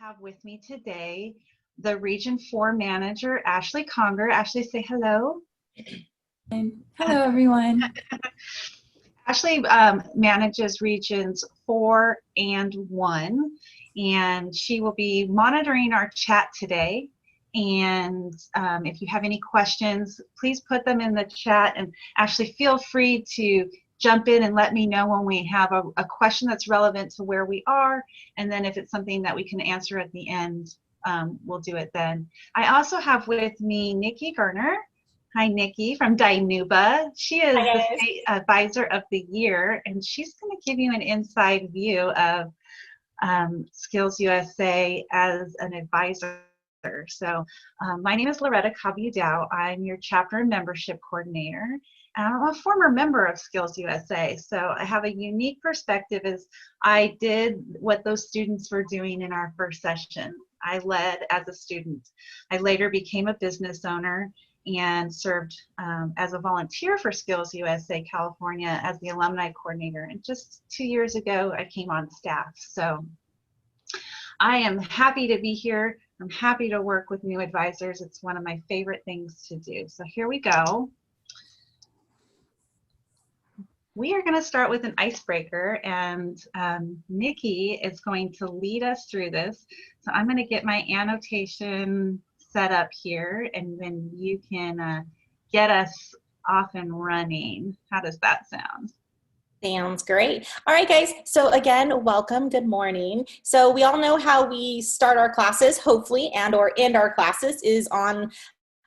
have with me today the Region 4 Manager, Ashley Conger. Ashley, say hello. And hello, everyone. Ashley manages Regions 4 and 1, and she will be monitoring our chat today. And if you have any questions, please put them in the chat. And Ashley, feel free to jump in and let me know when we have a question that's relevant to where we are. And then if it's something that we can answer at the end, we'll do it then. I also have with me Nikki Garner. Hi, Nikki from Dinuba. She is the State Advisor of the Year, and she's going to give you an inside view of Skills USA as an advisor. So my name is Loretta Cabudao. I'm your chapter and membership coordinator. I'm a former member of Skills USA, so I have a unique perspective as I did what those students were doing in our first session. I led as a student. I later became a business owner and served as a volunteer for Skills USA California as the alumni coordinator. And just 2 years ago, I came on staff. So I am happy to be here. I'm happy to work with new advisors. It's one of my favorite things to do. So here we go. We are going to start with an icebreaker, and Nikki is going to lead us through this. So I'm going to get my annotation set up here, and then you can get us off and running. How does that sound? Sounds great. All right, guys. So again, welcome. Good morning. So we all know how we start our classes, hopefully, and or end our classes is on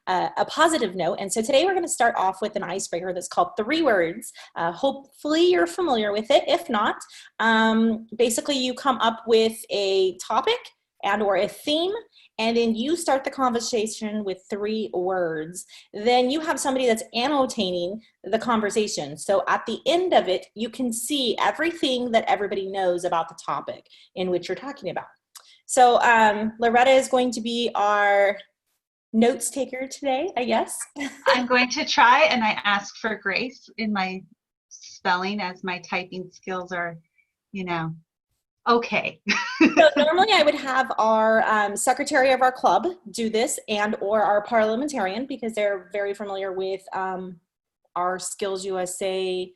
a positive note. And so today we're going to start off with an icebreaker that's called 3 words. Hopefully you're familiar with it. If not, basically you come up with a topic and or a theme, and then you start the conversation with 3 words. Then you have somebody that's annotating the conversation. So at the end of it, you can see everything that everybody knows about the topic in which you're talking about. So Loretta is going to be our notes taker today, I guess. I'm going to try, and I ask for grace in my spelling as my typing skills are, you know, okay. So normally I would have our secretary of our club do this, and or our parliamentarian, because they're very familiar with our Skills USA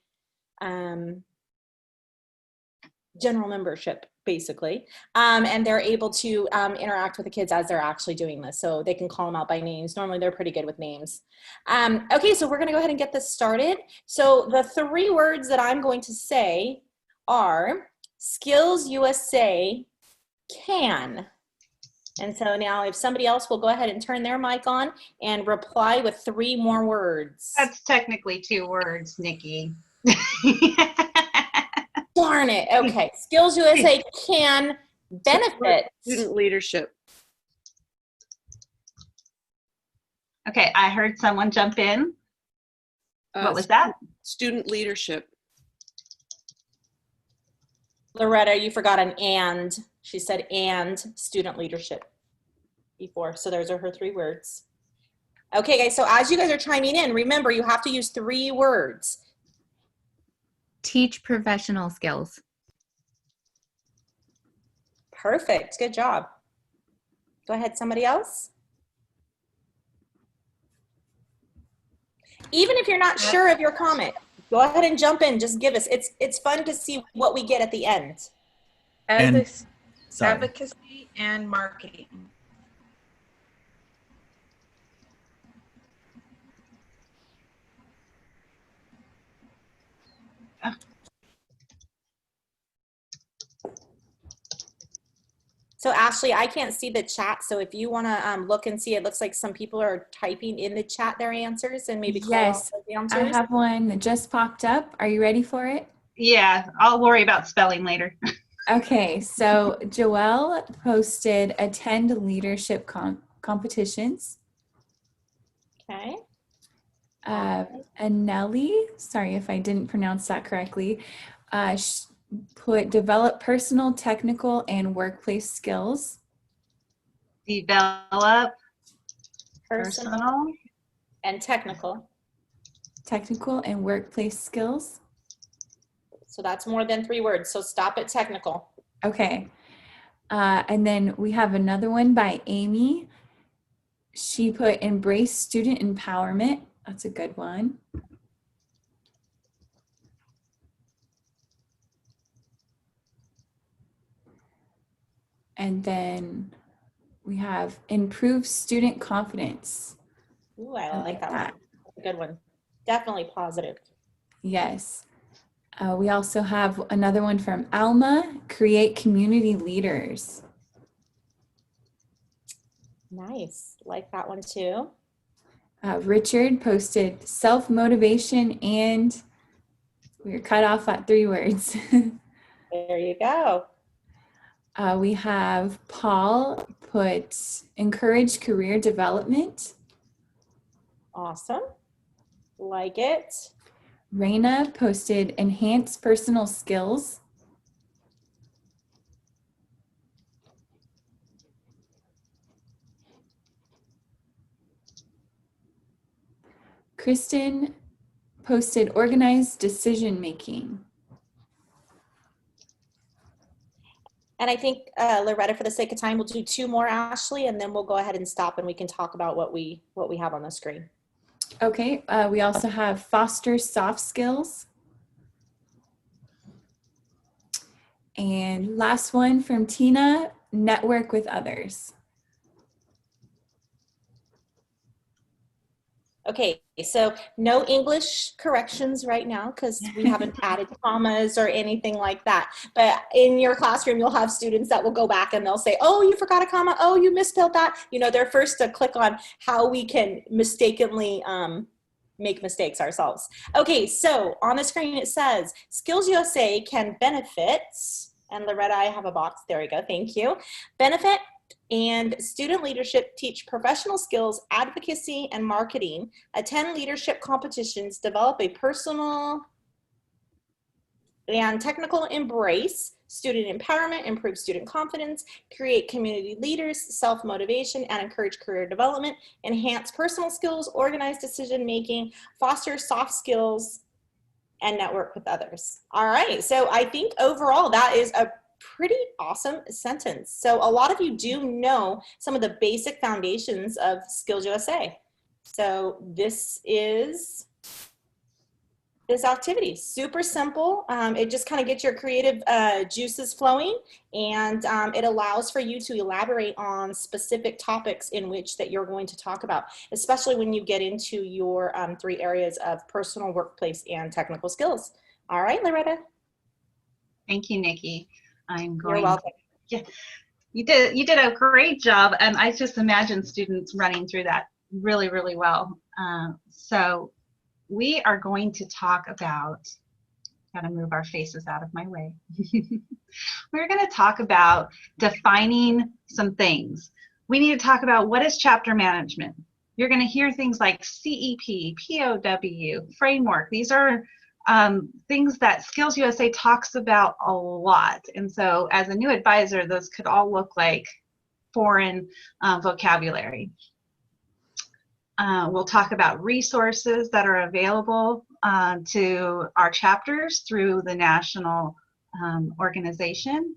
general membership, basically. And they're able to interact with the kids as they're actually doing this. So they can call them out by names. Normally they're pretty good with names. Okay, so we're gonna go ahead and get this started. So the 3 words that I'm going to say are Skills USA can. And so now if somebody else will go ahead and turn their mic on and reply with 3 more words. That's technically 2 words, Nikki. Darn it. Okay. Skills USA can benefit student leadership. Okay, I heard someone jump in. What was that? Student leadership. Loretta, you forgot an and. She said and student leadership before. So those are her 3 words. Okay, guys. So as you guys are chiming in, remember you have to use 3 words. Teach professional skills. Perfect. Good job. Go ahead, somebody else. Even if you're not sure of your comment, go ahead and jump in. Just give us. It's fun to see what we get at the end. Advocacy and marketing. So Ashley, I can't see the chat. So if you want to look and see, it looks like some people are typing in the chat their answers and maybe call out the answers. I have one that just popped up. Are you ready for it? Yeah, I'll worry about spelling later. Okay, so Joelle posted attend leadership competitions. Okay. And Nellie, sorry if I didn't pronounce that correctly, put develop personal, technical, and workplace skills. Develop personal and technical. Technical and workplace skills. So that's more than 3 words. So stop at technical. Okay. And then we have another one by Amy. She put embrace student empowerment. That's a good one. And then we have improve student confidence. Ooh, I like that one. That's a good one. Definitely positive. Yes. We also have another one from Alma, create community leaders. Nice. Like that one too. Richard posted self-motivation, and we were cut off at 3 words. There you go. We have Paul put encourage career development. Awesome. Like it. Raina posted enhance personal skills. Kristen posted organized decision making. And I think, Loretta, for the sake of time, we'll do 2 more, Ashley, and then we'll go ahead and stop and we can talk about what we have on the screen. Okay, we also have foster soft skills. And last one from Tina, network with others. Okay, so no English corrections right now because we haven't added commas or anything like that. But in your classroom, you'll have students that will go back and they'll say, oh, you forgot a comma. Oh, you misspelled that. You know, they're first to click on how we can mistakenly make mistakes ourselves. Okay, so on the screen it says, Skills USA can benefit, and Loretta, I have a box. There we go, thank you. Benefit and student leadership teach professional skills, advocacy, and marketing, attend leadership competitions, develop a personal and technical embrace, student empowerment, improve student confidence, create community leaders, self-motivation, and encourage career development, enhance personal skills, organize decision-making, foster soft skills, and network with others. All right, so I think overall that is a pretty awesome sentence. So a lot of you do know some of the basic foundations of Skills USA. So this is this activity, super simple. It just kind of gets your creative juices flowing, and it allows for you to elaborate on specific topics in which that you're going to talk about, especially when you get into your 3 areas of personal, workplace, and technical skills. All right, Loretta. Thank you, Nikki. I'm going. You're welcome. Yeah, you did a great job, and I just imagine students running through that really, really well. So we are going to talk about, gotta move our faces out of my way. We're going to talk about defining some things. We need to talk about what is chapter management. You're going to hear things like CEP, POW, framework. These are things that Skills USA talks about a lot. And so as a new advisor, those could all look like foreign vocabulary. We'll talk about resources that are available to our chapters through the national organization.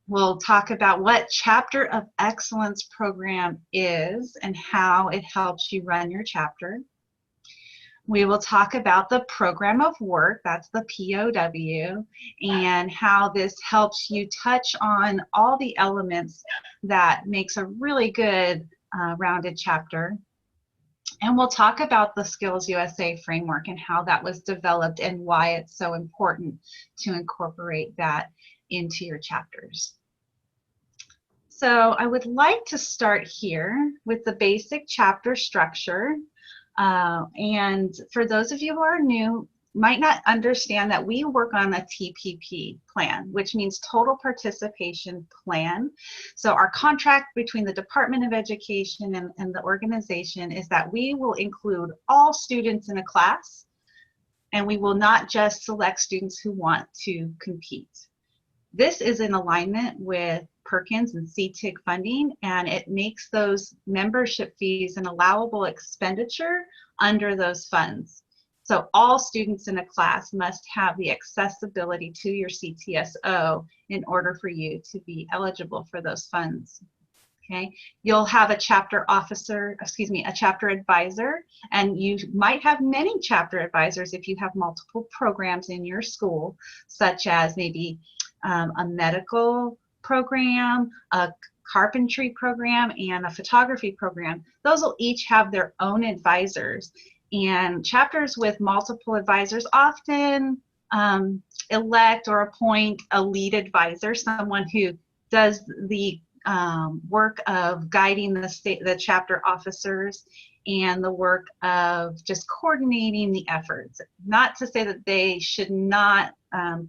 We'll talk about what Chapter of Excellence program is and how it helps you run your chapter. We will talk about the program of work, that's the POW, and how this helps you touch on all the elements that makes a really good rounded chapter. And we'll talk about the Skills USA framework and how that was developed and why it's so important to incorporate that into your chapters. So I would like to start here with the basic chapter structure. And for those of you who are new, might not understand that we work on a TPP plan, which means Total Participation Plan. So our contract between the Department of Education and the organization is that we will include all students in a class, and we will not just select students who want to compete. This is in alignment with Perkins and CTIC funding, and it makes those membership fees an allowable expenditure under those funds. So all students in a class must have the accessibility to your CTSO in order for you to be eligible for those funds. Okay, you'll have a chapter officer, excuse me, a chapter advisor, and you might have many chapter advisors if you have multiple programs in your school, such as maybe a medical program, a carpentry program, and a photography program. Those will each have their own advisors. And chapters with multiple advisors often elect or appoint a lead advisor, someone who does the work of guiding the chapter officers and the work of just coordinating the efforts. Not to say that they should not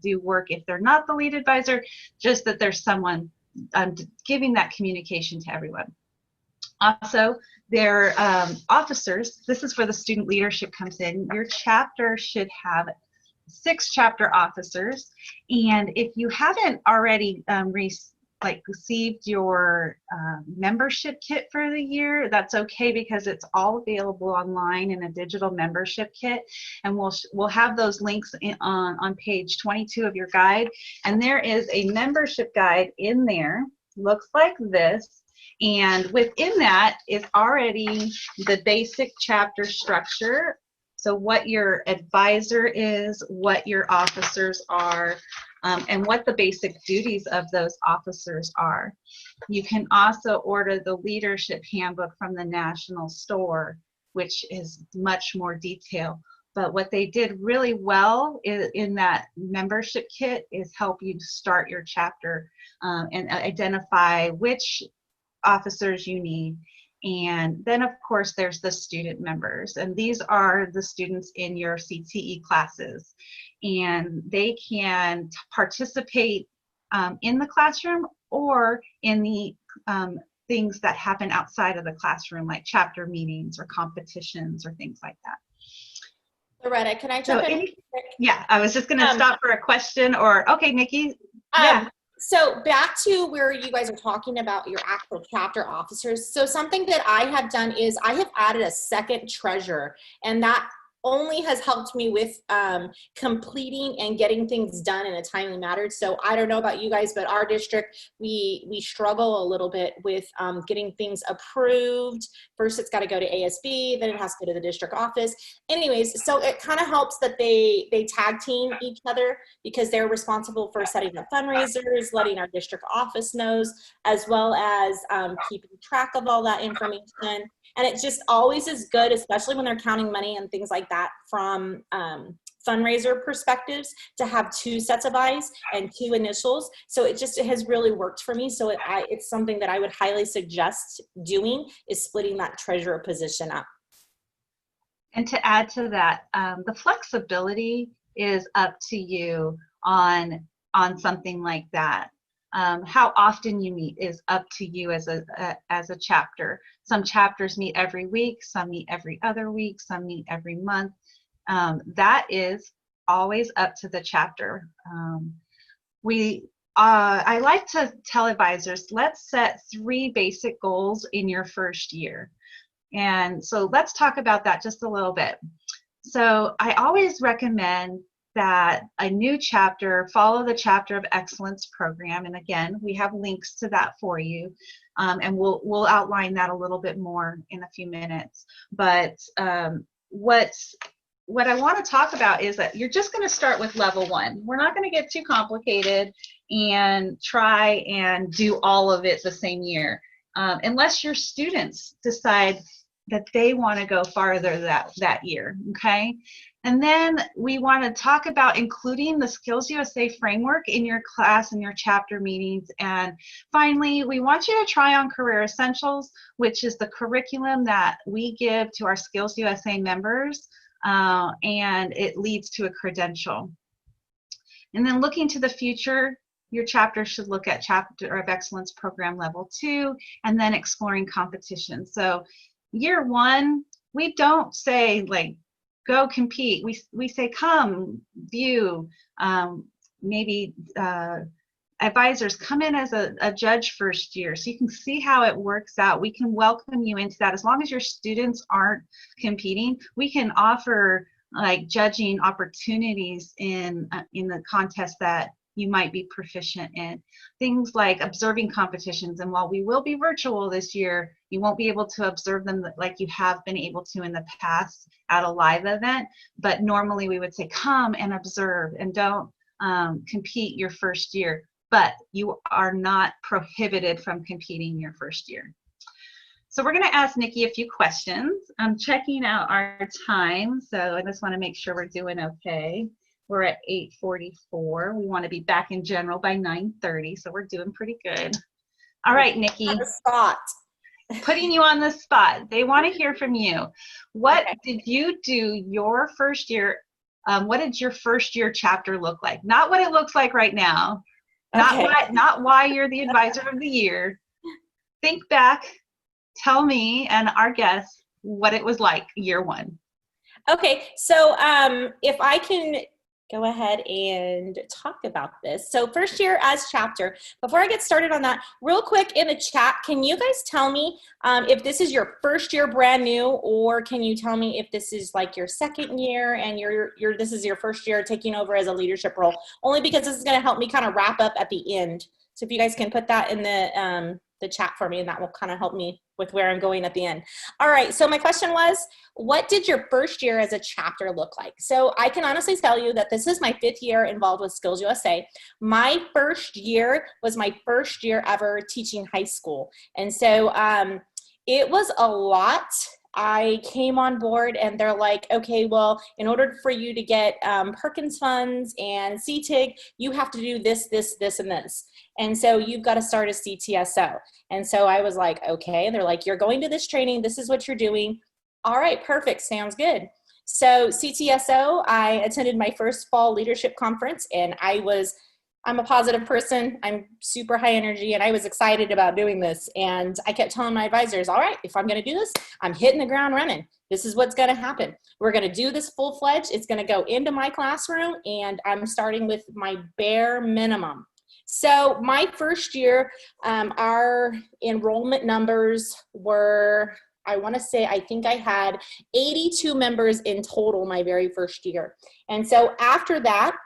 do work if they're not the lead advisor, just that there's someone giving that communication to everyone. Also, their officers, this is where the student leadership comes in. Your chapter should have 6 chapter officers, and if you haven't already received your membership kit for the year, that's okay, because it's all available online in a digital membership kit, and we'll have those links on page 22 of your guide. And there is a membership guide in there, looks like this, and within that is already the basic chapter structure. So what your advisor is, what your officers are, and what the basic duties of those officers are. You can also order the leadership handbook from the national store, which is much more detailed. But what they did really well in that membership kit is help you start your chapter and identify which officers you need. And then, of course, there's the student members, and these are the students in your CTE classes, and they can participate in the classroom or in the things that happen outside of the classroom, like chapter meetings or competitions or things like that. Loretta, can I jump in? Yeah, I was just going to stop for a question, or okay, Nikki. Yeah. So back to where you guys are talking about your actual chapter officers. So something that I have done is I have added a second treasurer, and that only has helped me with completing and getting things done in a timely manner. So I don't know about you guys, but our district, we struggle a little bit with getting things approved. First, it's got to go to ASB, then it has to go to the district office. Anyways, so it kind of helps that they tag team each other, because they're responsible for setting up fundraisers, letting our district office knows, as well as keeping track of all that information. And it just always is good, especially when they're counting money and things like that from fundraiser perspectives, to have 2 sets of eyes and 2 initials. So it has really worked for me. So it's something that I would highly suggest doing, is splitting that treasurer position up. And to add to that, the flexibility is up to you on something like that. How often you meet is up to you as a chapter. Some chapters meet every week, some meet every other week, some meet every month. That is always up to the chapter. I like to tell advisors, let's set 3 basic goals in your first year. And so let's talk about that just a little bit. So I always recommend that a new chapter follow the Chapter of Excellence program, and again, we have links to that for you, and we'll outline that a little bit more in a few minutes. But what I want to talk about is that you're just going to start with level 1. We're not going to get too complicated and try and do all of it the same year, unless your students decide that they want to go farther that year, okay? And then we want to talk about including the Skills USA framework in your class and your chapter meetings. And finally, we want you to try on Career Essentials, which is the curriculum that we give to our Skills USA members, and it leads to a credential. And then looking to the future, your chapter should look at Chapter of Excellence program level 2, and then exploring competition. So year 1, we don't say like, go compete. We say, come, view, maybe advisors, come in as a judge first year so you can see how it works out. We can welcome you into that. As long as your students aren't competing, we can offer like judging opportunities in the contest that you might be proficient in. Things like observing competitions, and while we will be virtual this year, you won't be able to observe them like you have been able to in the past at a live event, but normally we would say come and observe and don't compete your first year, but you are not prohibited from competing your first year. So we're going to ask Nikki a few questions. I'm checking out our time, so I just want to make sure we're doing okay. We're at 8:44. We want to be back in general by 9:30, so we're doing pretty good. All right, Nikki. On the spot. Putting you on the spot. They want to hear from you. What did you do your first year? What did your first year chapter look like? Not what it looks like right now. Not why you're the advisor of the year. Think back. Tell me and our guests what it was like year one. Okay, so if I can go ahead and talk about this. So first year as chapter, before I get started on that, real quick in the chat, can you guys tell me if this is your first year brand new, or can you tell me if this is like your second year and this is your first year taking over as a leadership role? Only because this is gonna help me kind of wrap up at the end. So if you guys can put that in the chat for me, and that will kind of help me with where I'm going at the end. All right, so my question was, what did your first year as a chapter look like? So I can honestly tell you that this is my 5th year involved with Skills USA. My first year was my first year ever teaching high school. And so it was a lot. I came on board and they're like, okay, well, in order for you to get Perkins funds and CTIG, you have to do this, this, this, and this. And so you've got to start a CTSO. And so I was like, okay. And they're like, you're going to this training. This is what you're doing. All right, perfect. Sounds good. So CTSO, I attended my first fall leadership conference, and I'm a positive person. I'm super high energy, and I was excited about doing this. And I kept telling my advisors, all right, if I'm going to do this, I'm hitting the ground running. This is what's going to happen. We're going to do this full-fledged. It's going to go into my classroom, and I'm starting with my bare minimum. So my first year, our enrollment numbers were, I think I had 82 members in total my very first year. And so after that,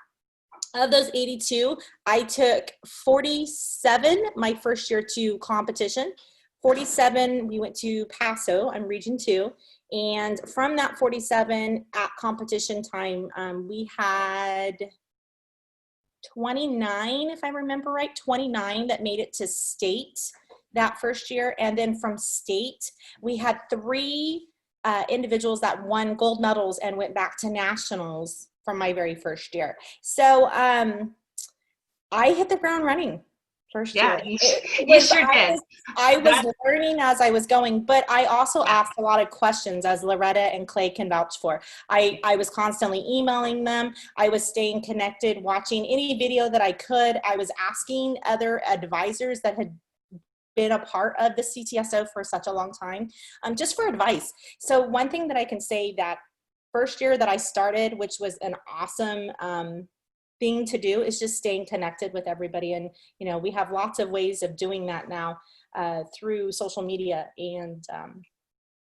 of those 82, I took 47 my first year to competition. 47, we went to Paso, I'm Region 2. And from that 47 at competition time, we had 29, if I remember right, 29 that made it to state that first year. And then from state, we had 3 individuals that won gold medals and went back to nationals from my very first year. So I hit the ground running first year. You sure did. I was learning as I was going, but I also asked a lot of questions, as Loretta and Clay can vouch for. I was constantly emailing them. I was staying connected, watching any video that I could. I was asking other advisors that had been a part of the CTSO for such a long time, just for advice. So one thing that I can say, that first year that I started, which was an awesome thing to do, is just staying connected with everybody. And, you know, we have lots of ways of doing that now through social media. And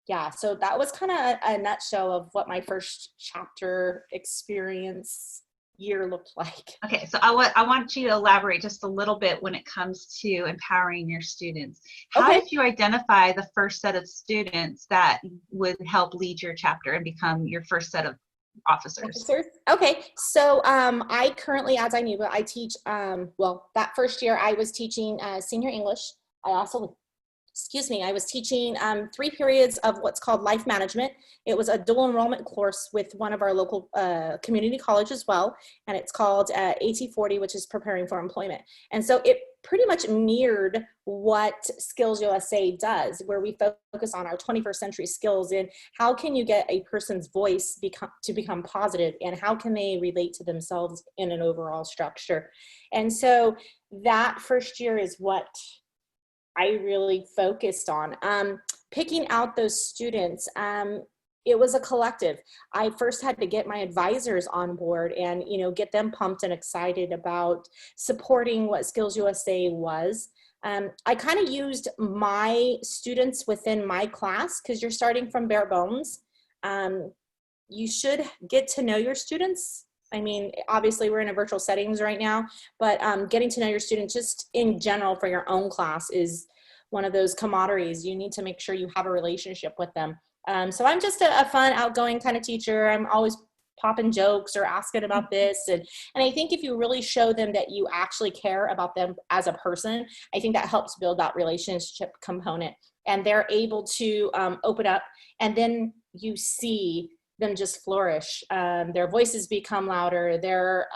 yeah, so that was kind of a nutshell of what my first chapter experience year looked like. Okay, so I want you to elaborate just a little bit when it comes to empowering your students. How did you identify the first set of students that would help lead your chapter and become your first set of officers? Okay, so I currently, as I knew, but I teach, well, that first year I was teaching senior English. I also, I was teaching 3 periods of what's called life management. It was a dual enrollment course with one of our local community college as well, and it's called AT40, which is preparing for employment. And so it pretty much mirrored what Skills USA does, where we focus on our 21st century skills and how can you get a person's voice to become positive, and how can they relate to themselves in an overall structure. And so that first year is what I really focused on. Picking out those students, it was a collective. I first had to get my advisors on board and, you know, get them pumped and excited about supporting what Skills USA was. I kind of used my students within my class, because you're starting from bare bones. you should get to know your students. I mean, obviously we're in a virtual settings right now, but getting to know your students just in general for your own class is one of those commodities. You need to make sure you have a relationship with them. So I'm just a fun, outgoing kind of teacher. I'm always popping jokes or asking about this. And I think if you really show them that you actually care about them as a person, I think that helps build that relationship component. And they're able to open up, and then you see them just flourish. Their voices become louder, they're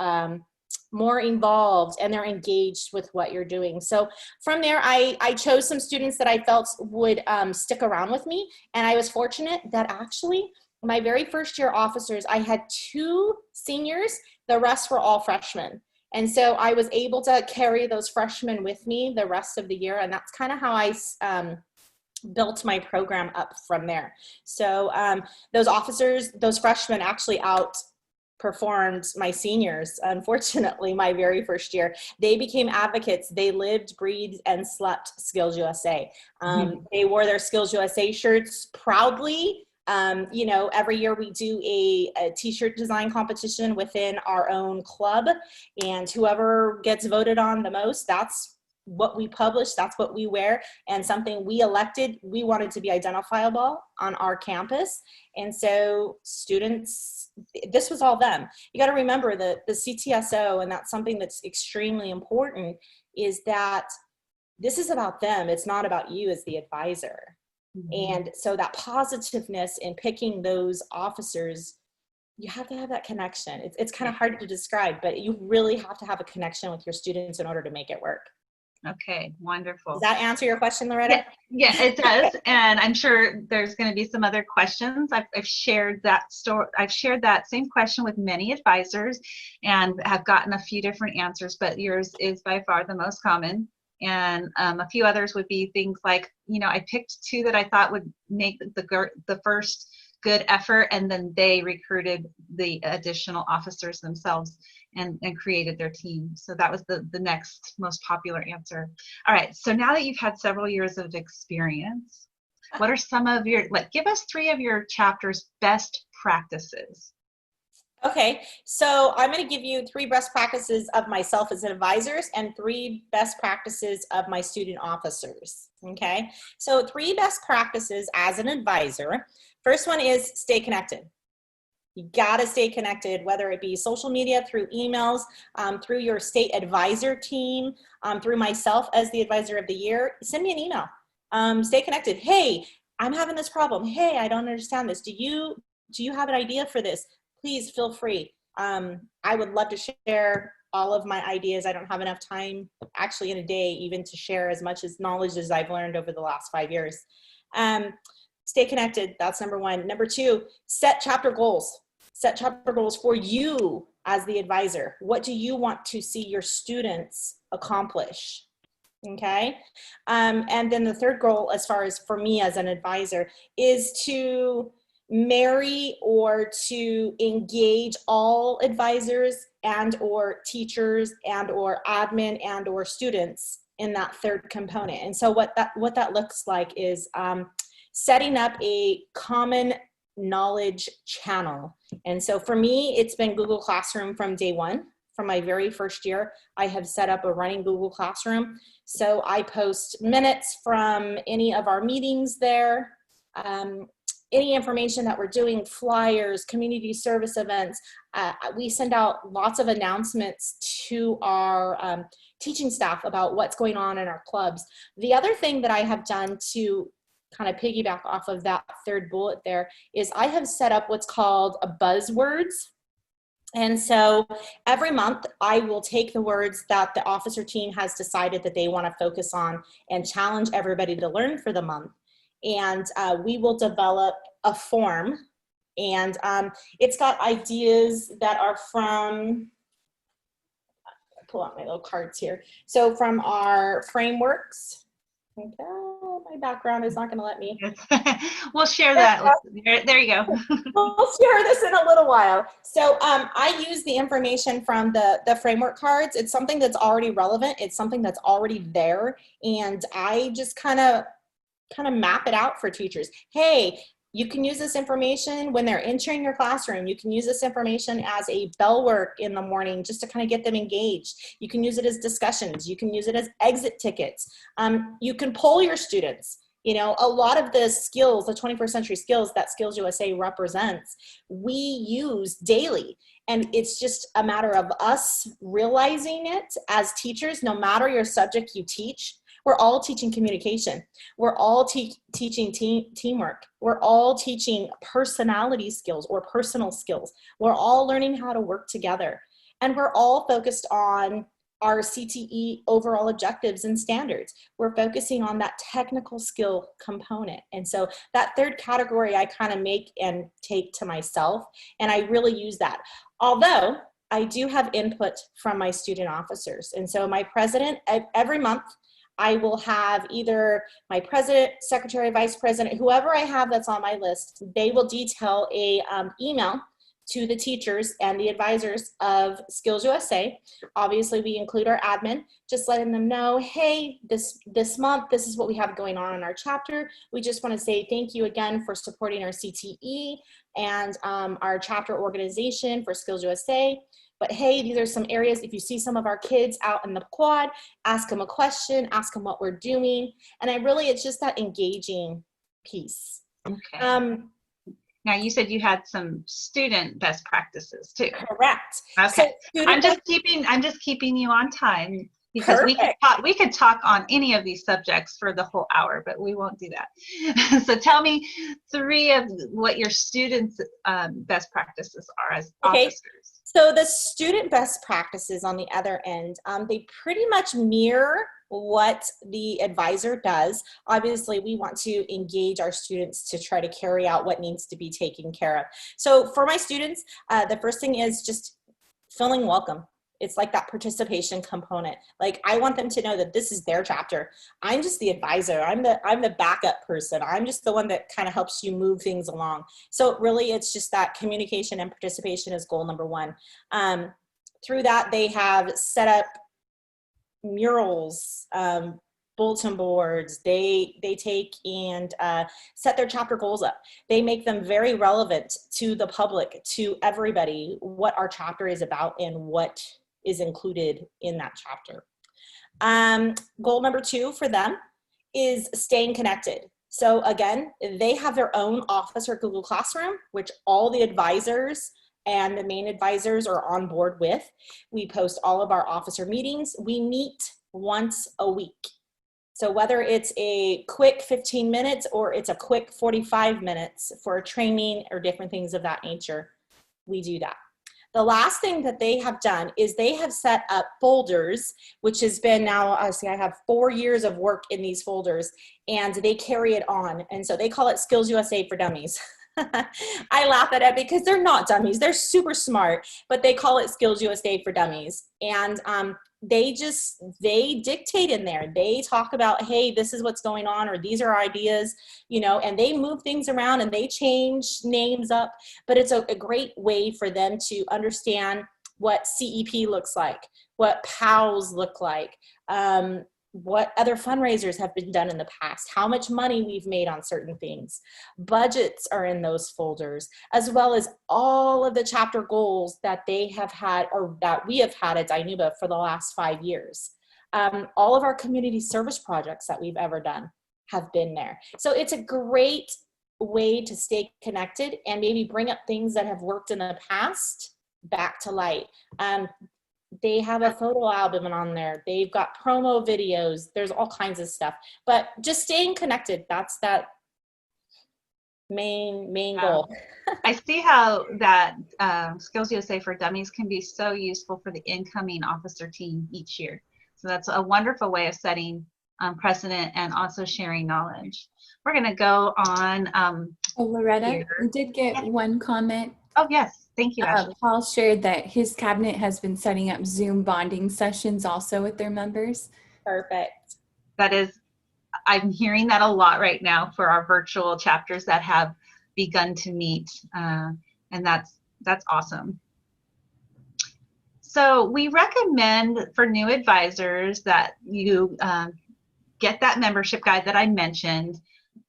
more involved, and they're engaged with what you're doing. So from there, I chose some students that I felt would stick around with me. And I was fortunate that actually my very first year officers, I had 2 seniors, the rest were all freshmen. And so I was able to carry those freshmen with me the rest of the year. And that's kind of how I built my program up from there. So those officers, those freshmen actually outperformed my seniors. Unfortunately, my very first year, they became advocates. They lived, breathed, and slept Skills USA. They wore their Skills USA shirts proudly. You know, every year we do a t-shirt design competition within our own club, and whoever gets voted on the most, that's what we publish, that's what we wear. And something we elected, we wanted to be identifiable on our campus. And so students, this was all them. You got to remember that the CTSO, and that's something that's extremely important, is that this is about them. It's not about you as the advisor. And so that positiveness in picking those officers, you have to have that connection. It's kind of hard to describe, but you really have to have a connection with your students in order to make it work. Okay, wonderful. Does that answer your question, Loretta? Yeah, it does. And I'm sure there's going to be some other questions. I've shared that story. I've shared that same question with many advisors and have gotten a few different answers, but yours is by far the most common. And a few others would be things like, you know, I picked 2 that I thought would make the first good effort, and then they recruited the additional officers themselves and created their team. So that was the next most popular answer. All right, so now that you've had several years of experience, what are some of your, give us 3 of your chapter's best practices. Okay, so I'm going to give you 3 best practices of myself as an advisor and 3 best practices of my student officers. Okay, so 3 best practices as an advisor. First one is stay connected. You got to stay connected, whether it be social media, through emails, through your state advisor team, through myself as the advisor of the year. Send me an email. Stay connected. Hey, I'm having this problem. Hey, I don't understand this. Do you have an idea for this? Please feel free. I would love to share all of my ideas. I don't have enough time actually in a day even to share as much as knowledge as I've learned over the last 5 years. Stay connected. That's number 1. Number 2, set chapter goals. Set chapter goals for you as the advisor. What do you want to see your students accomplish? Okay. And then the third goal, as far as for me as an advisor, is to marry or to engage all advisors and or teachers and or admin and or students in that third component. And so what that looks like is setting up a common knowledge channel. And so for me, it's been Google Classroom from day 1. From my very first year, I have set up a running Google Classroom. So I post minutes from any of our meetings there, any information that we're doing, flyers, community service events. We send out lots of announcements to our teaching staff about what's going on in our clubs. The other thing that I have done to kind of piggyback off of that third bullet there is I have set up what's called a buzzwords. And so every month I will take the words that the officer team has decided that they want to focus on and challenge everybody to learn for the month. And we will develop a form, and it's got ideas that are from, pull out my little cards here. So from our frameworks. Okay, my background is not going to let me. We'll share that. There you go. We'll share this in a little while. So I use the information from the framework cards. It's something that's already relevant. It's something that's already there. And I just kind of map it out for teachers. Hey, You can use this information when they're entering your classroom. You can use this information as a bell work in the morning just to kind of get them engaged. You can use it as discussions. You can use it as exit tickets. You can poll your students. You know, a lot of the skills, the 21st century skills that Skills USA represents, we use daily. And it's just a matter of us realizing it as teachers, no matter your subject you teach. We're all teaching communication. We're all teaching teamwork. We're all teaching personality skills or personal skills. We're all learning how to work together. And we're all focused on our CTE overall objectives and standards. We're focusing on that technical skill component. And so that third category I kind of make and take to myself, and I really use that. Although I do have input from my student officers. And so my president, every month, I will have either my president, secretary, vice president, whoever I have that's on my list, they will detail a email to the teachers and the advisors of Skills USA. Obviously, we include our admin, just letting them know, hey, this month, this is what we have going on in our chapter. We just want to say thank you again for supporting our CTE and our chapter organization for Skills USA. But hey, these are some areas, if you see some of our kids out in the quad, ask them a question, ask them what we're doing. And it's just that engaging piece. Okay. Now you said you had some student best practices too. Correct. Okay. So I'm just keeping you on time because we could talk on any of these subjects for the whole hour, but we won't do that. So tell me 3 of what your students' best practices are as officers. So the student best practices on the other end, they pretty much mirror what the advisor does. Obviously, we want to engage our students to try to carry out what needs to be taken care of. So for my students, the first thing is just feeling welcome. It's like that participation component. Like, I want them to know that this is their chapter. I'm just the advisor. I'm the backup person. I'm just the one that kind of helps you move things along. So really, it's just that communication and participation is goal number 1. Through that, they have set up murals, bulletin boards. They take and set their chapter goals up. They make them very relevant to the public, to everybody, what our chapter is about and what is included in that chapter. Goal number 2 for them is staying connected. So again, they have their own Officer Google Classroom, which all the advisors and the main advisors are on board with. We post all of our officer meetings. We meet once a week. So whether it's a quick 15 minutes or it's a quick 45 minutes for training or different things of that nature, we do that. The last thing that they have done is they have set up folders, which has been now, I have 4 years of work in these folders, and they carry it on. And so they call it Skills USA for Dummies. I laugh at it because they're not dummies. They're super smart, but they call it Skills USA for Dummies. And they dictate in there. They talk about, hey, this is what's going on, or these are ideas, and they move things around and they change names up. But it's a great way for them to understand what CEP looks like, what POWs look like, what other fundraisers have been done in the past, how much money we've made on certain things. Budgets are in those folders, as well as all of the chapter goals that they have had, or that we have had at Dinuba for the last 5 years. All of our community service projects that we've ever done have been there. So it's a great way to stay connected and maybe bring up things that have worked in the past back to light. They have a photo album on there. They've got promo videos. There's all kinds of stuff. But just staying connected, that's that main goal. I see how that Skills USA for Dummies can be so useful for the incoming officer team each year. So that's a wonderful way of setting precedent and also sharing knowledge. We're going to go on. Loretta, here. we did get one comment. Oh, yes. Thank you, Ashley. Paul shared that his cabinet has been setting up Zoom bonding sessions also with their members. Perfect. That is, I'm hearing that a lot right now for our virtual chapters that have begun to meet, and that's awesome. So we recommend for new advisors that you get that membership guide that I mentioned,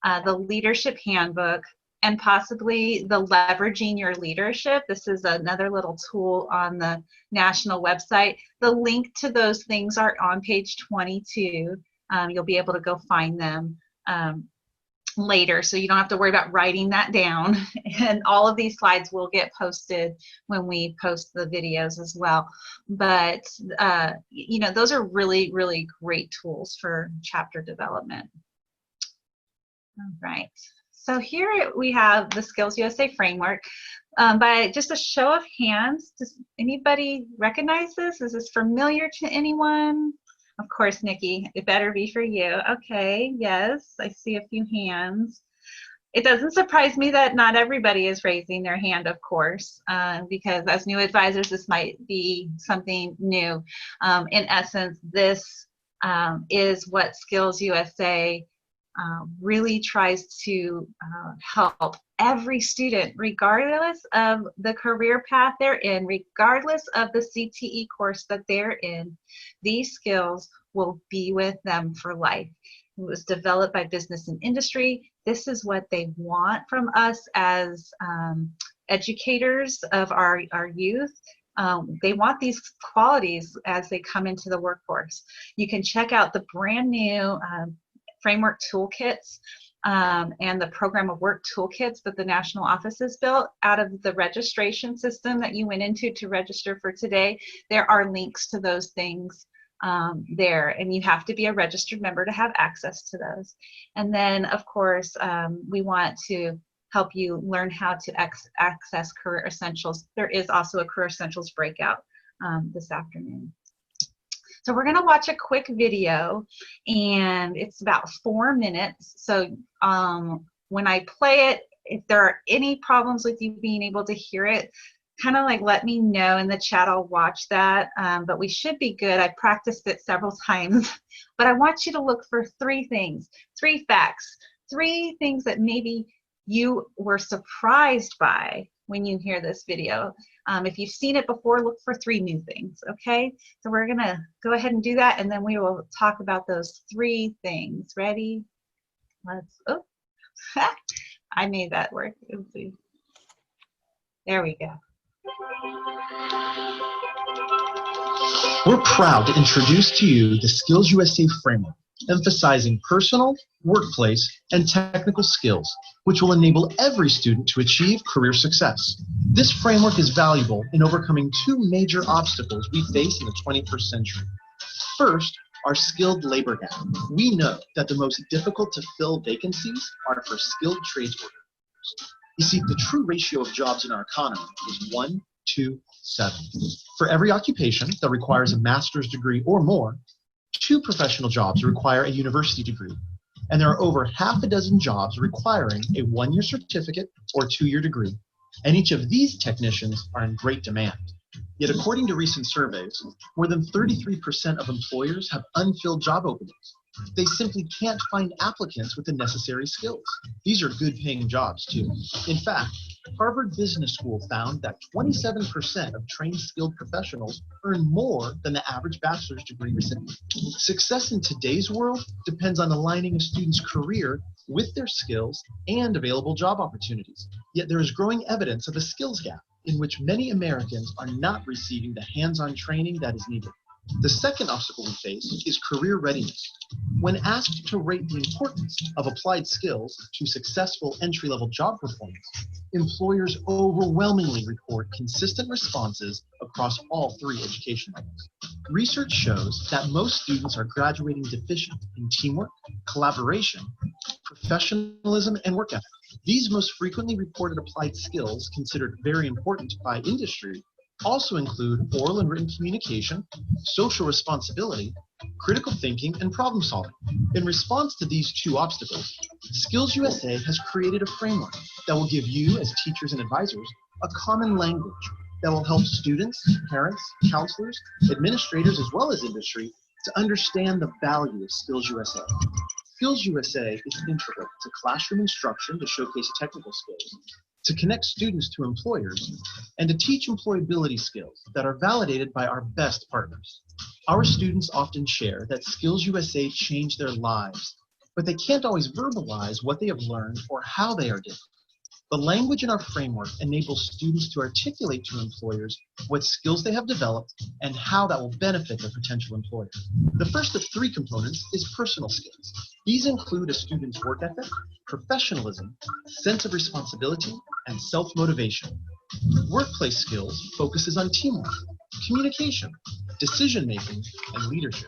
the leadership handbook, and possibly the leveraging your leadership. This is another little tool on the national website. The link to those things are on page 22. You'll be able to go find them later, so you don't have to worry about writing that down. And all of these slides will get posted when we post the videos as well. But you know, those are really, really great tools for chapter development. All right. So here we have the Skills USA framework. By just a show of hands, does anybody recognize this? Is this familiar to anyone? Of course, Nikki, it better be for you. Okay, yes, I see a few hands. It doesn't surprise me that not everybody is raising their hand, of course, because as new advisors, this might be something new. In essence, this is what Skills USA really tries to help every student, regardless of the career path they're in, regardless of the CTE course that they're in. These skills will be with them for life. It was developed by business and industry. This is what they want from us as educators of our youth. They want these qualities as they come into the workforce. You can check out the brand new framework toolkits and the program of work toolkits that the national office has built out of the registration system that you went into to register for today. There are links to those things there, and you have to be a registered member to have access to those. And then, of course, we want to help you learn how to access Career Essentials. There is also a Career Essentials breakout this afternoon. So we're going to watch a quick video, and it's about 4 minutes. So when I play it, if there are any problems with you being able to hear it, kind of like let me know in the chat. I'll watch that, but we should be good. I practiced it several times, but I want you to look for 3 things, 3 facts, 3 things that maybe you were surprised by when you hear this video. If you've seen it before, look for 3 new things, okay? So we're gonna go ahead and do that, and then we will talk about those 3 things. Ready? Let's, oh, I made that work. Oopsie. There we go. We're proud to introduce to you the Skills USA framework, emphasizing personal, workplace, and technical skills, which will enable every student to achieve career success. This framework is valuable in overcoming 2 major obstacles we face in the 21st century. First, our skilled labor gap. We know that the most difficult to fill vacancies are for skilled trades workers. You see, the true ratio of jobs in our economy is 1 to 7. For every occupation that requires a master's degree or more, 2 professional jobs require a university degree. And there are over half a dozen jobs requiring a 1-year certificate or 2-year degree. And each of these technicians are in great demand. Yet according to recent surveys, more than 33% of employers have unfilled job openings. They simply can't find applicants with the necessary skills. These are good paying jobs too. In fact, Harvard Business School found that 27% of trained skilled professionals earn more than the average bachelor's degree recipient. Success in today's world depends on aligning a student's career with their skills and available job opportunities. Yet there is growing evidence of a skills gap in which many Americans are not receiving the hands-on training that is needed. The second obstacle we face is career readiness. When asked to rate the importance of applied skills to successful entry-level job performance, employers overwhelmingly report consistent responses across all 3 education levels. Research shows that most students are graduating deficient in teamwork, collaboration, professionalism, and work ethic. These most frequently reported applied skills, considered very important by industry, also include oral and written communication, social responsibility, critical thinking, and problem solving. In response to these 2 obstacles, Skills USA has created a framework that will give you, as teachers and advisors, a common language that will help students, parents, counselors, administrators, as well as industry to understand the value of Skills USA. Skills USA is integral to classroom instruction to showcase technical skills, to connect students to employers, and to teach employability skills that are validated by our best partners. Our students often share that Skills USA changed their lives, but they can't always verbalize what they have learned or how they are different. The language in our framework enables students to articulate to employers what skills they have developed and how that will benefit their potential employer. The first of three components is personal skills. These include a student's work ethic, professionalism, sense of responsibility, and self-motivation. Workplace skills focuses on teamwork, communication, decision-making, and leadership.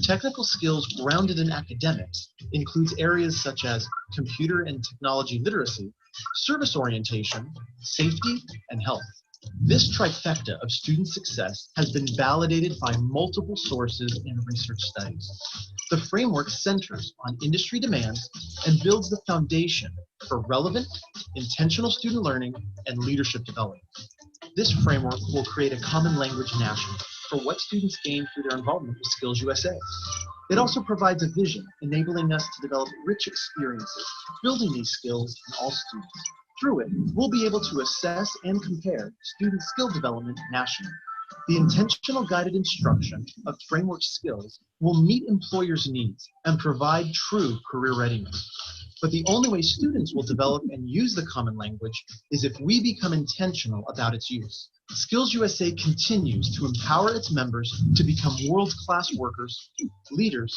Technical skills grounded in academics includes areas such as computer and technology literacy, service orientation, safety, and health. This trifecta of student success has been validated by multiple sources and research studies. The framework centers on industry demands and builds the foundation for relevant, intentional student learning and leadership development. This framework will create a common language nationally for what students gain through their involvement with Skills USA. It also provides a vision, enabling us to develop rich experiences, building these skills in all students. Through it, we'll be able to assess and compare student skill development nationally. The intentional guided instruction of framework skills will meet employers' needs and provide true career readiness. But the only way students will develop and use the common language is if we become intentional about its use. Skills USA continues to empower its members to become world-class workers, leaders,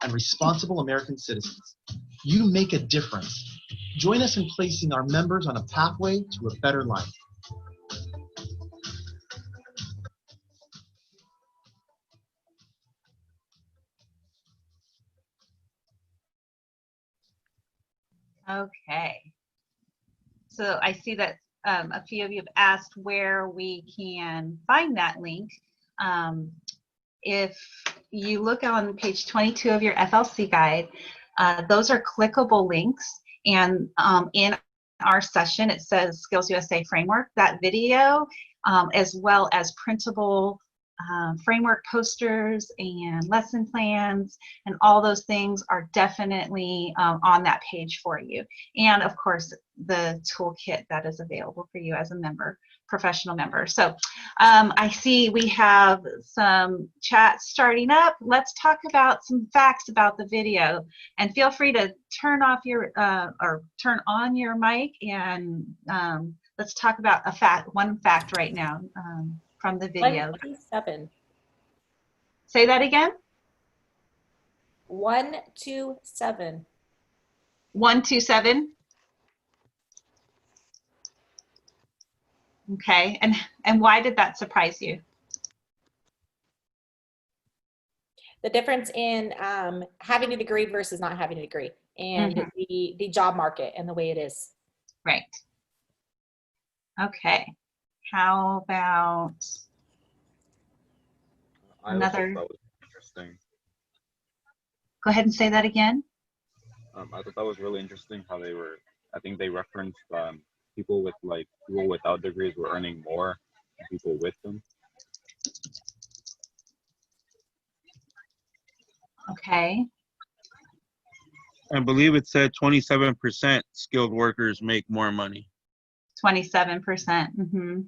and responsible American citizens. You make a difference. Join us in placing our members on a pathway to a better life. Okay. So I see that a few of you have asked where we can find that link. If you look on page 22 of your FLC guide, those are clickable links. And in our session, it says Skills USA Framework. That video, as well as printable framework posters and lesson plans and all those things are definitely on that page for you. And of course, the toolkit that is available for you as a member, professional member. So I see we have some chats starting up. Let's talk about some facts about the video, and feel free to turn off your or turn on your mic, and let's talk about one fact right now from the video. 127. Say that again. 127. 127. Okay, and why did that surprise you? The difference in having a degree versus not having a degree, and the job market and the way it is. Right. Okay. How about another? That was interesting. Go ahead and say that again. I thought that was really interesting how they were. I think they referenced people without degrees were earning more than people with them. Okay. I believe it said 27% skilled workers make more money. 27%. Mm-hmm.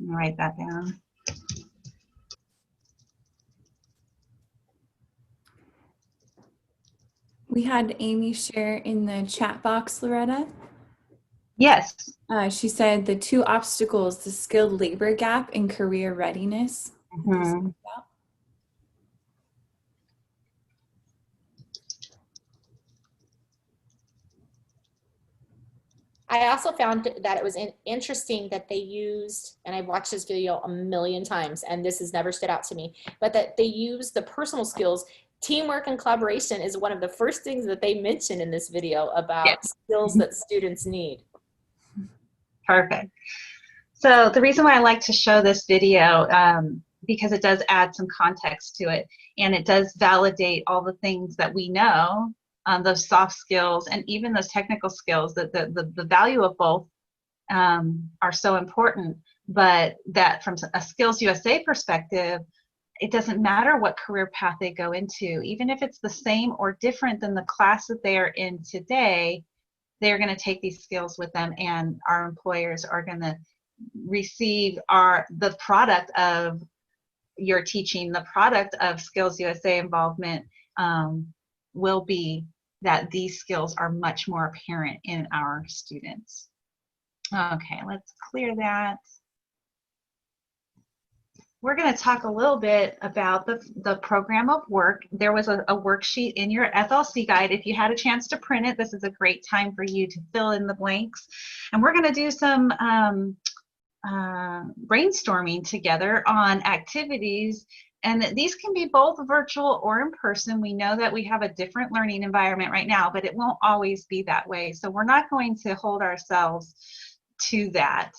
Write that down. We had Amy share in the chat box, Loretta. Yes. She said the two obstacles, the skilled labor gap and career readiness. Mm-hmm. I also found that it was interesting that they used, and I've watched this video a million times, and this has never stood out to me, but that they use the personal skills. Teamwork and collaboration is one of the first things that they mention in this video about skills that students need. Perfect. So the reason why I like to show this video, because it does add some context to it, and it does validate all the things that we know, those soft skills and even those technical skills, that the value of both are so important, but that from a Skills USA perspective, it doesn't matter what career path they go into, even if it's the same or different than the class that they are in today, they're going to take these skills with them, and our employers are going to receive the product of your teaching, the product of Skills USA involvement will be that these skills are much more apparent in our students. Okay, let's clear that. We're going to talk a little bit about the program of work. There was a worksheet in your FLC guide. If you had a chance to print it, this is a great time for you to fill in the blanks. And we're going to do some brainstorming together on activities. And these can be both virtual or in person. We know that we have a different learning environment right now, but it won't always be that way. So we're not going to hold ourselves to that.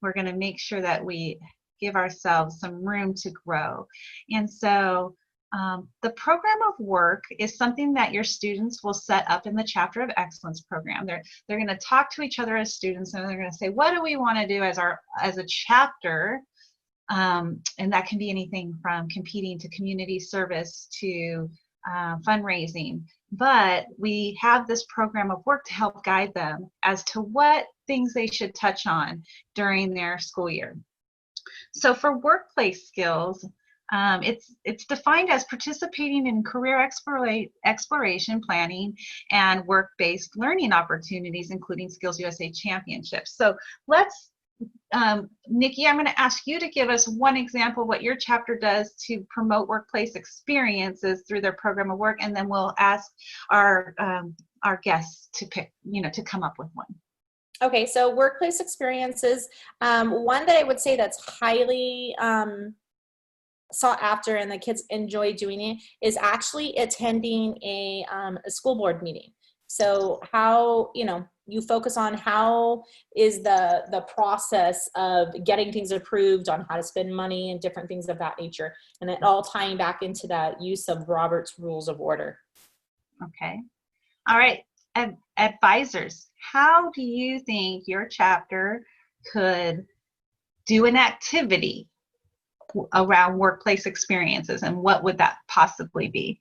We're going to make sure that we give ourselves some room to grow. And so the program of work is something that your students will set up in the Chapter of Excellence program. They're going to talk to each other as students, and they're going to say, what do we want to do as a chapter? And that can be anything from competing to community service to fundraising. But we have this program of work to help guide them as to what things they should touch on during their school year. So for workplace skills, it's defined as participating in career exploration, planning, and work-based learning opportunities, including Skills USA championships. So let's, Nikki, I'm going to ask you to give us one example of what your chapter does to promote workplace experiences through their program of work, and then we'll ask our guests to pick, to come up with one. Okay, so workplace experiences. One that I would say that's highly sought after and the kids enjoy doing it is actually attending a school board meeting. So how, you focus on how is the process of getting things approved on how to spend money and different things of that nature. And it all tying back into that use of Robert's Rules of Order. Okay. All right. Advisors, how do you think your chapter could do an activity around workplace experiences, and what would that possibly be?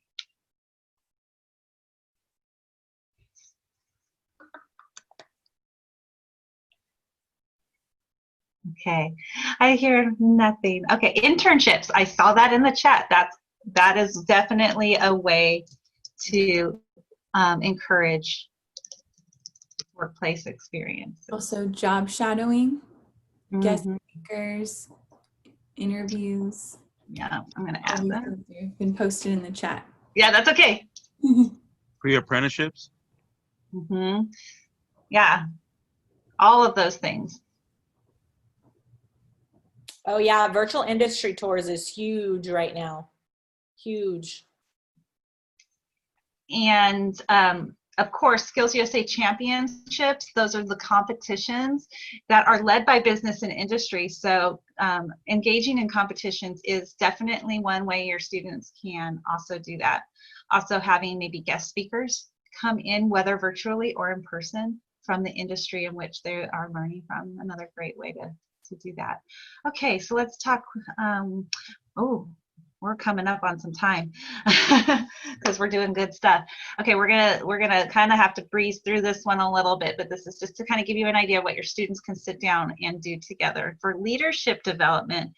Okay, I hear nothing. Okay, internships. I saw that in the chat. That is definitely a way to encourage workplace experiences. Also job shadowing, guest Mhm. speakers, interviews. Yeah, I'm going to add that. They've been posted in the chat. Yeah, that's okay. Pre-apprenticeships. Yeah, all of those things. Oh yeah, virtual industry tours is huge right now. Huge. And of course, Skills USA championships, those are the competitions that are led by business and industry. So engaging in competitions is definitely one way your students can also do that. Also having maybe guest speakers come in, whether virtually or in person, from the industry in which they are learning from. Another great way to do that. Okay, so let's talk. We're coming up on some time because we're doing good stuff. Okay, we're gonna kind of have to breeze through this one a little bit, but this is just to kind of give you an idea of what your students can sit down and do together. For leadership development,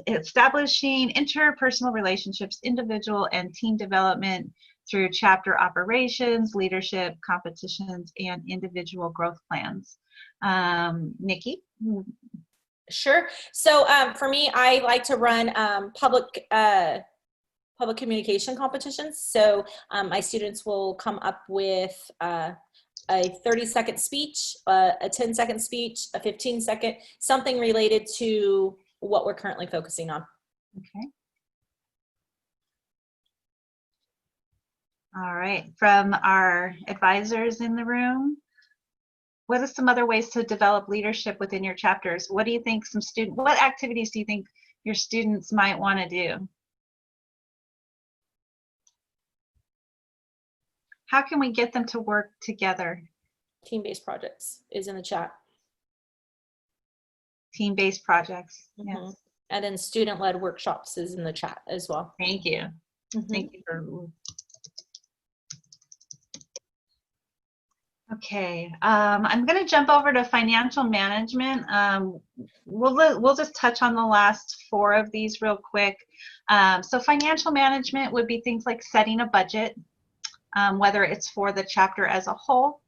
establishing interpersonal relationships, individual and team development through chapter operations, leadership competitions, and individual growth plans. Nikki? Sure. So for me, I like to run public communication competitions. So my students will come up with a 30-second speech, a 10-second speech, a 15-second, something related to what we're currently focusing on. Okay. All right. From our advisors in the room, what are some other ways to develop leadership within your chapters? What do you think what activities do you think your students might want to do? How can we get them to work together? Team-based projects is in the chat. Team-based projects. Mm-hmm. Yes. And then student-led workshops is in the chat as well. Thank you. Mm-hmm. Thank you for. Okay, I'm going to jump over to financial management. We'll just touch on the last 4 of these real quick. So financial management would be things like setting a budget, whether it's for the chapter as a whole,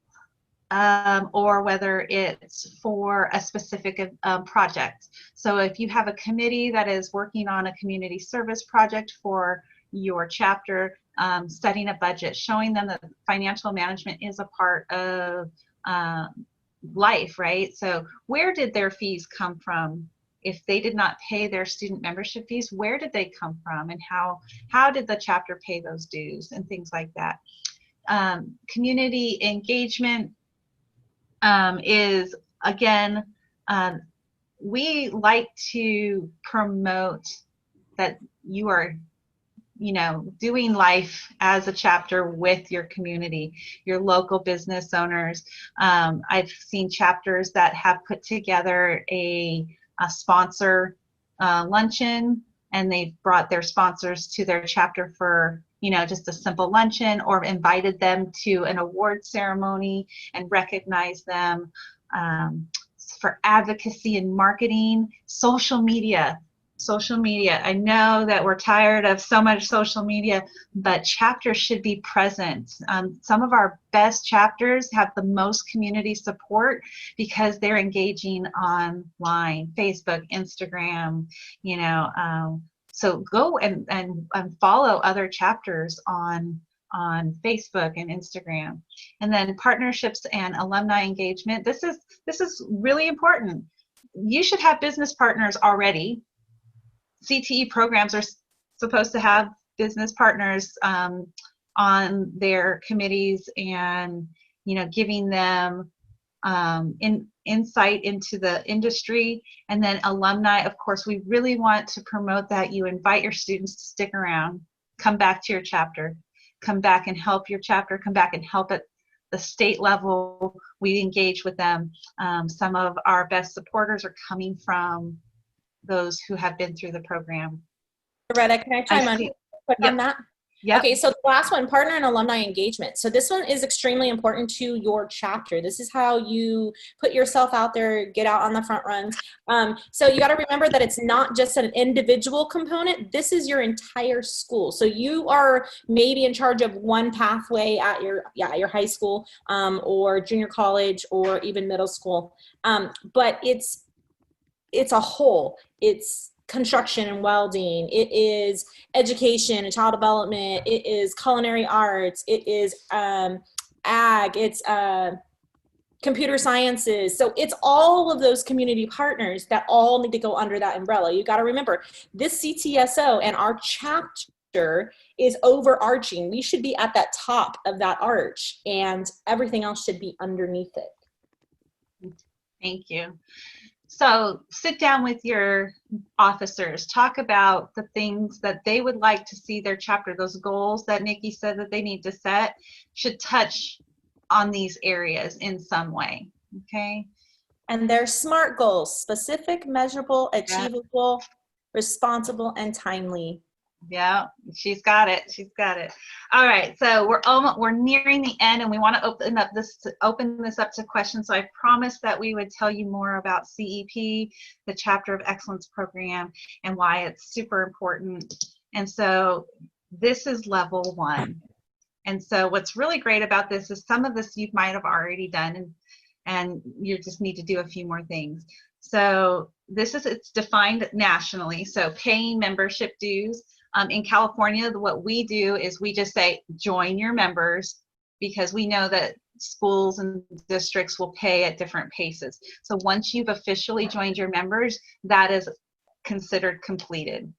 or whether it's for a specific project. So if you have a committee that is working on a community service project for your chapter, setting a budget, showing them that financial management is a part of life, right? So where did their fees come from? If they did not pay their student membership fees, where did they come from, and how did the chapter pay those dues, and things like that. Community engagement is, again, we like to promote that you are, doing life as a chapter with your community, your local business owners. I've seen chapters that have put together a sponsor luncheon, and they've brought their sponsors to their chapter for just a simple luncheon, or invited them to an award ceremony and recognized them. For advocacy and marketing, social media. I know that we're tired of so much social media, but chapters should be present. Some of our best chapters have the most community support because they're engaging online, Facebook, Instagram, so go and follow other chapters on Facebook and Instagram. And then partnerships and alumni engagement. This is really important. You should have business partners already. CTE programs are supposed to have business partners on their committees, and giving them insight into the industry. And then alumni, of course, we really want to promote that you invite your students to stick around, come back to your chapter, come back and help your chapter, come back and help at the state level. We engage with them. Some of our best supporters are coming from those who have been through the program. Loretta, can I chime on that? Yep. Okay, so the last one, partner and alumni engagement. So this one is extremely important to your chapter. This is how you put yourself out there, get out on the front runs. So you got to remember that it's not just an individual component. This is your entire school. So you are maybe in charge of one pathway at your high school, or junior college, or even middle school. But it's a whole. It's construction and welding, it is education and child development, it is culinary arts, it is ag, it's computer sciences. So it's all of those community partners that all need to go under that umbrella. You got to remember, this CTSO and our chapter is overarching. We should be at that top of that arch, and everything else should be underneath it. Thank you. So sit down with your officers, talk about the things that they would like to see their chapter, those goals that Nikki said that they need to set should touch on these areas in some way, okay? And they're SMART goals: specific, measurable, achievable, responsible, and timely. Yeah, she's got it. All right, so we're nearing the end, and we want to open this up to questions. So I promised that we would tell you more about CEP, the Chapter of Excellence program, and why it's super important. And so this is level 1. And so what's really great about this is some of this you might have already done, and you just need to do a few more things. So it's defined nationally. So paying membership dues. In California, what we do is we just say, join your members, because we know that schools and districts will pay at different paces. So once you've officially joined your members, that is considered completed.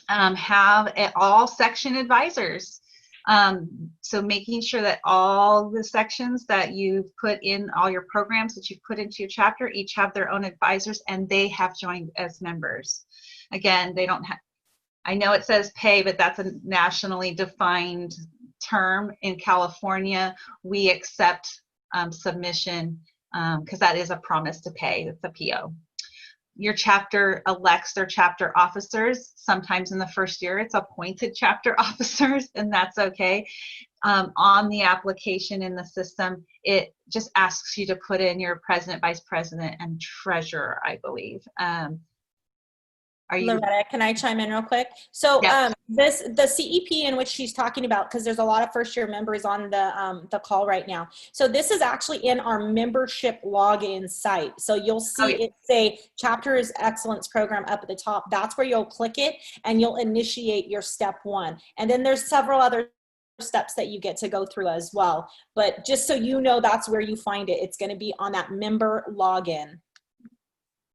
Have all section advisors. So making sure that all the sections that you've put in, all your programs that you've put into your chapter, each have their own advisors, and they have joined as members. Again, they don't have, I know it says pay, but that's a nationally defined term. In California, we accept submission because that is a promise to pay. It's a PO. Your chapter elects their chapter officers. Sometimes in the first year, it's appointed chapter officers, and that's okay. On the application in the system, it just asks you to put in your president, vice president, and treasurer, I believe. Are you? Loretta, can I chime in real quick? So Yes. the CEP in which she's talking about, because there's a lot of first year members on the call right now. So this is actually in our membership login site. So you'll see it say Chapters Excellence Program up at the top. That's where you'll click it and you'll initiate your step 1. And then there's several other steps that you get to go through as well. But just so you know, that's where you find it. It's going to be on that member login.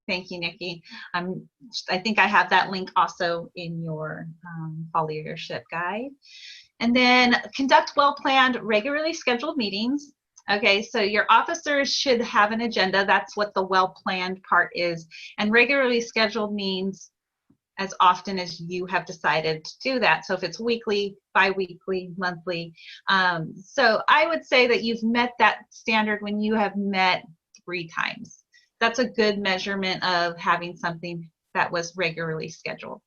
Thank you, Nikki. I think I have that link also in your fall leadership guide. And then conduct well-planned, regularly scheduled meetings. Okay, so your officers should have an agenda. That's what the well-planned part is. And regularly scheduled means as often as you have decided to do that. So if it's weekly, bi-weekly, monthly. So I would say that you've met that standard when you have met 3 times. That's a good measurement of having something that was regularly scheduled.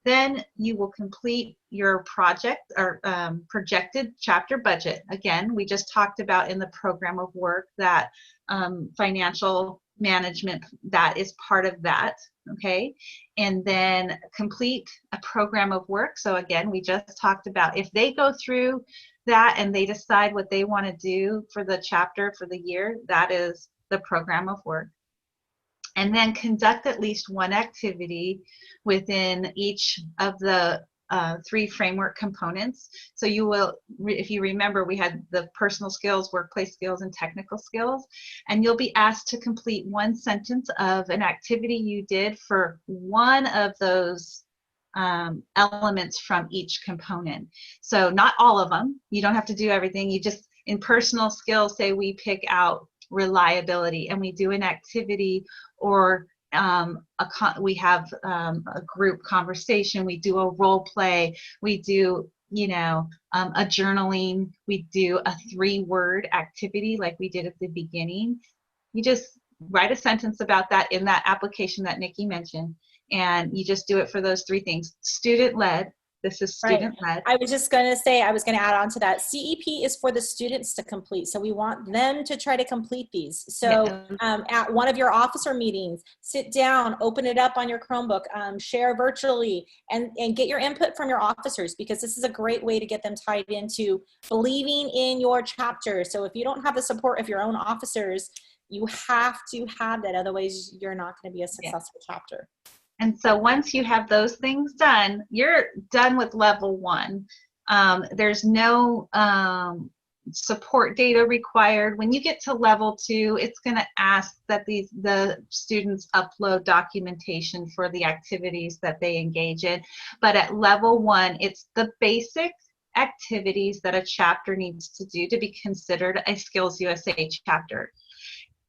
Then you will complete your project or projected chapter budget. Again, we just talked about in the program of work that financial management, that is part of that, okay? And then complete a program of work. So again, we just talked about if they go through that and they decide what they want to do for the chapter for the year, that is the program of work. And then conduct at least 1 activity within each of the 3 framework components. So you will, if you remember, we had the personal skills, workplace skills, and technical skills. And you'll be asked to complete 1 sentence of an activity you did for one of those elements from each component. So not all of them. You don't have to do everything. You just, in personal skills, say we pick out reliability and we do an activity, or we have a group conversation, we do a role play, we do, you know, a journaling, we do a 3-word activity like we did at the beginning. You just write a sentence about that in that application that Nikki mentioned, and you just do it for those 3 things. Student-led. This is student-led. I was just going to say, I was going to add on to that. CEP is for the students to complete. So we want them to try to complete these. So at one of your officer meetings, sit down, open it up on your Chromebook, share virtually, and get your input from your officers, because this is a great way to get them tied into believing in your chapter. So if you don't have the support of your own officers, you have to have that. Otherwise, you're not going to be a successful chapter. And so once you have those things done, you're done with level 1. There's no support data required. When you get to level 2, it's going to ask that the students upload documentation for the activities that they engage in. But at level 1, it's the basic activities that a chapter needs to do to be considered a Skills USA chapter.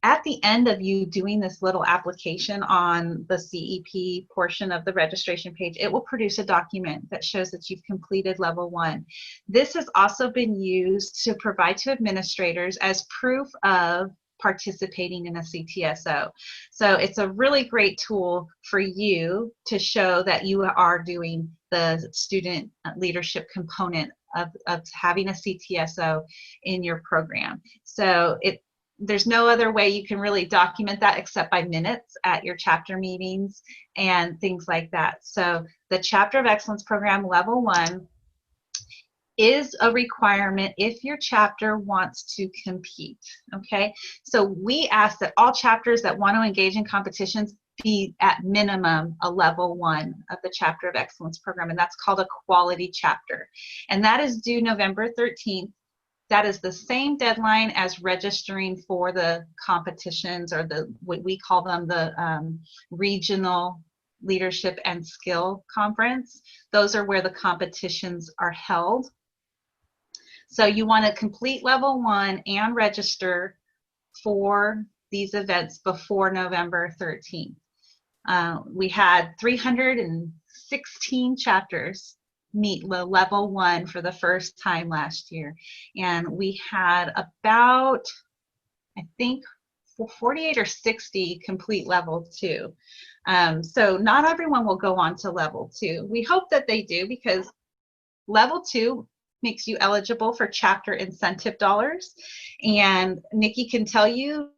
At the end of you doing this little application on the CEP portion of the registration page, it will produce a document that shows that you've completed level 1. This has also been used to provide to administrators as proof of participating in a CTSO. So it's a really great tool for you to show that you are doing the student leadership component of having a CTSO in your program. So there's no other way you can really document that except by minutes at your chapter meetings and things like that. So the Chapter of Excellence Program Level 1 is a requirement if your chapter wants to compete, okay? So we ask that all chapters that want to engage in competitions be at minimum a level 1 of the Chapter of Excellence Program, and that's called a quality chapter. And that is due November 13th. That is the same deadline as registering for the competitions, or what we call them the Regional Leadership and Skill Conference. Those are where the competitions are held. So you want to complete level 1 and register for these events before November 13th. We had 316 chapters meet level 1 for the first time last year, and we had about, I think, 48 or 60 complete level 2. So not everyone will go on to level 2. We hope that they do, because level 2 makes you eligible for chapter incentive dollars, and Nikki can tell you.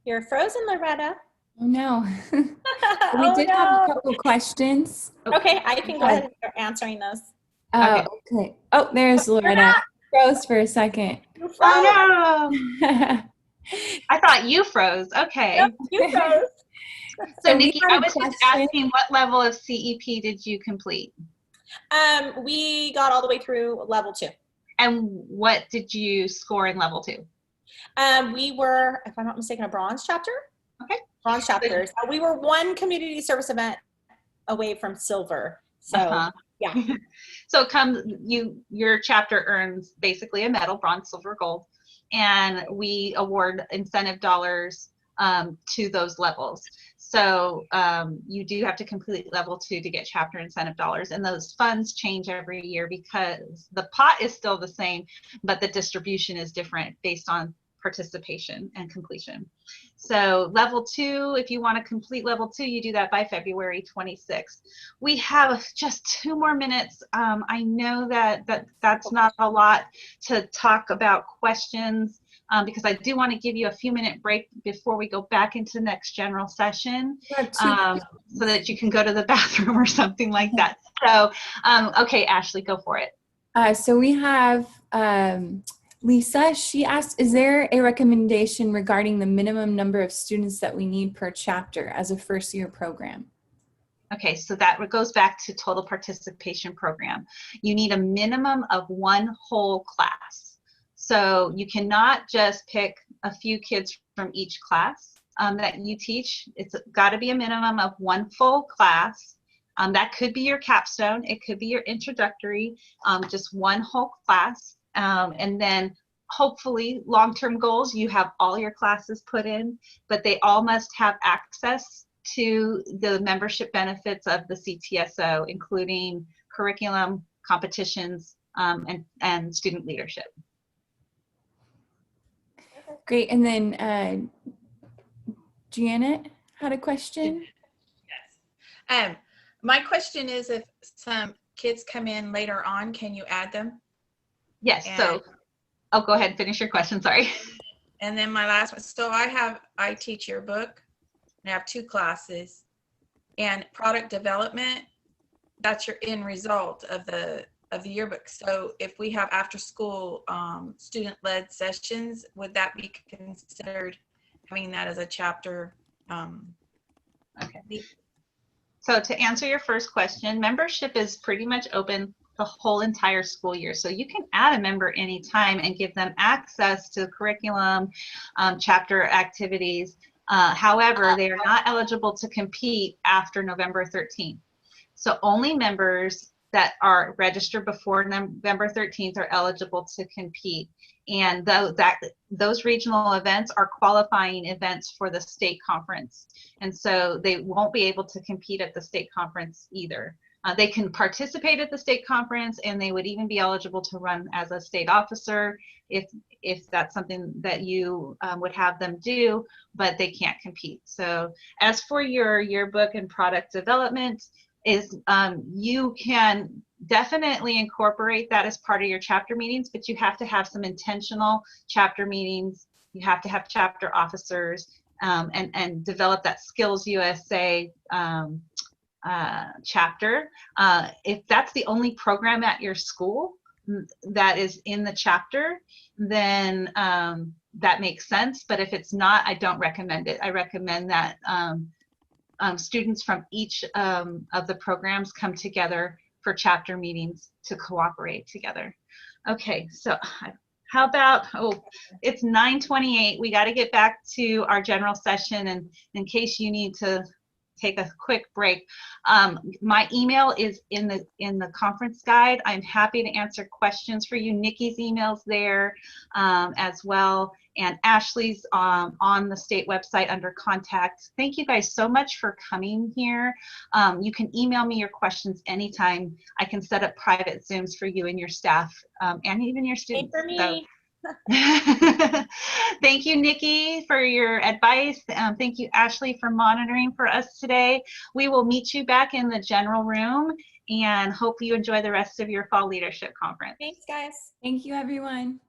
You're frozen, Loretta. Oh no. We Oh, did have a no. couple questions. Okay, I can go ahead and start answering those. Okay. Oh, there's Loretta. Froze for a second. You froze. Oh no! I thought you froze. Okay. Yep, you froze. So we Nikki, had I a was just question. asking, what level of CEP did you complete? We got all the way through level 2. And what did you score in level 2? We were, if I'm not mistaken, a bronze chapter. Okay. Bronze chapter. So we were one community service event away from silver. So yeah. So your chapter earns basically a medal, bronze, silver, gold, and we award incentive dollars to those levels. So you do have to complete level 2 to get chapter incentive dollars, and those funds change every year because the pot is still the same, but the distribution is different based on participation and completion. So level 2, if you want to complete level 2, you do that by February 26th. We have just 2 more minutes. I know that's not a lot to talk about questions because I do want to give you a few minute break before we go back into next general session so that you can go to the bathroom or something like that. So, okay, Ashley, go for it. So we have Lisa. She asked, is there a recommendation regarding the minimum number of students that we need per chapter as a first-year program? Okay, so that goes back to total participation program. You need a minimum of 1 whole class. So you cannot just pick a few kids from each class that you teach. It's got to be a minimum of 1 full class. That could be your capstone. It could be your introductory, just 1 whole class. And then hopefully long-term goals, you have all your classes put in, but they all must have access to the membership benefits of the CTSO, including curriculum, competitions, and student leadership. Great. And then Janet had a question. Yes. My question is, if some kids come in later on, can you add them? Yes. So, oh, go ahead and finish your question. Sorry. And then my last one. So I teach yearbook, and I have 2 classes, and product development. That's your end result of the yearbook. So if we have after school student-led sessions, would that be considered having that as a chapter? Okay. So to answer your first question, membership is pretty much open the whole entire school year. So you can add a member anytime and give them access to curriculum, chapter activities. However, they are not eligible to compete after November 13th. So only members that are registered before November 13th are eligible to compete. And those regional events are qualifying events for the state conference. And so they won't be able to compete at the state conference either. They can participate at the state conference, and they would even be eligible to run as a state officer if that's something that you would have them do, but they can't compete. So as for your yearbook and product development, you can definitely incorporate that as part of your chapter meetings, but you have to have some intentional chapter meetings. You have to have chapter officers and develop that Skills USA chapter. If that's the only program at your school that is in the chapter, then that makes sense. But if it's not, I don't recommend it. I recommend that students from each of the programs come together for chapter meetings to cooperate together. Okay, so how about, it's 9:28. We got to get back to our general session, and in case you need to take a quick break, my email is in the conference guide. I'm happy to answer questions for you. Nikki's email's there as well, and Ashley's on the state website under contact. Thank you guys so much for coming here. You can email me your questions anytime. I can set up private Zooms for you and your staff and even your students. For me. So. Thank you, Nikki, for your advice. Thank you, Ashley, for monitoring for us today. We will meet you back in the general room, and hope you enjoy the rest of your Fall Leadership Conference. Thanks, guys. Thank you, everyone.